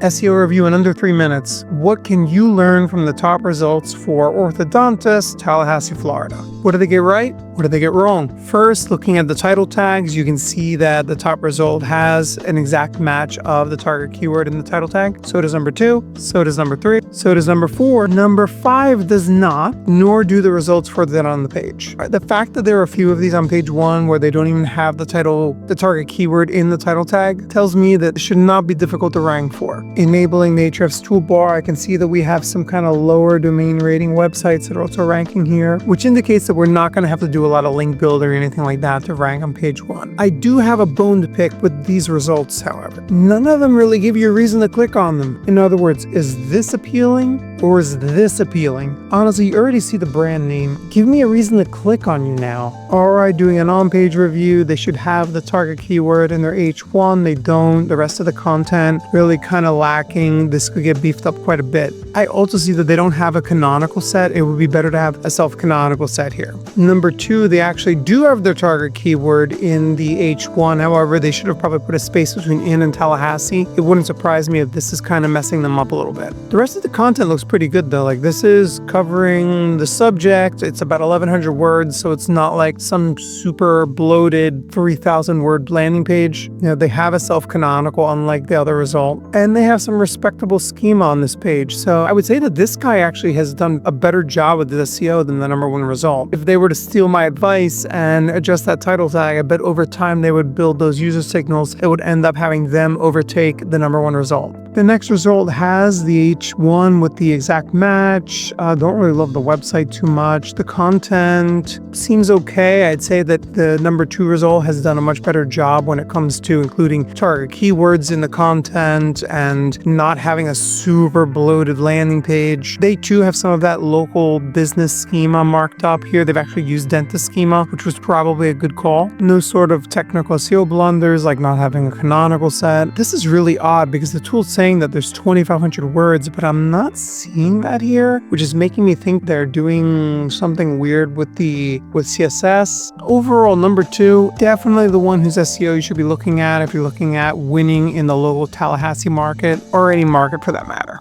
SEO review in under 3 minutes. What can you learn from the top results for Orthodontist, Tallahassee, Florida? What did they get right? What did they get wrong? First, looking at the title tags, you can see that the top result has an exact match of the target keyword in the title tag. So does number 2, so does number 3, so does number 4. Number 5 does not, nor do the results further down on the page. The fact that there are a few of these on page 1 where they don't even have the target keyword in the title tag tells me that it should not be difficult to rank for. Enabling the Ahrefs toolbar, I can see that we have some kind of lower domain rating websites that are also ranking here, which indicates that we're not going to have to do a lot of link building or anything like that to rank on page 1. I do have a bone to pick with these results, however. None of them really give you a reason to click on them. In other words, is this appealing or is this appealing? Honestly, you already see the brand name. Give me a reason to click on you now. Alright, doing an on-page review, they should have the target keyword in their H1. They don't. The rest of the content really kind of lacking. This could get beefed up quite a bit. I also see that they don't have a canonical set. It would be better to have a self-canonical set here. Number 2, they actually do have their target keyword in the H1. However, they should have probably put a space between in and Tallahassee. It wouldn't surprise me if this is kind of messing them up a little bit. The rest of the content looks pretty good though. Like, this is covering the subject. It's about 1,100 words, so it's not like some super bloated 3,000 word landing page. You know, they have a self-canonical unlike the other result, and they have some respectable schema on this page. So I would say that this guy actually has done a better job with the SEO than the number 1 result. If they were to steal my advice and adjust that title tag, I bet over time they would build those user signals. It would end up having them overtake the number 1 result. The next result has the H1 with the exact match. Don't really love the website too much. The content seems okay. I'd say that the number 2 result has done a much better job when it comes to including target keywords in the content and not having a super bloated landing page. They too have some of that local business schema marked up here. They've actually used dentist schema, which was probably a good call. No sort of technical SEO blunders like not having a canonical set. This is really odd because the tool's saying that there's 2,500 words, but I'm not seeing that here, which is making me think they're doing something weird with CSS. Overall, number 2, definitely the one whose SEO you should be looking at if you're looking at winning in the local Tallahassee market or any market for that matter.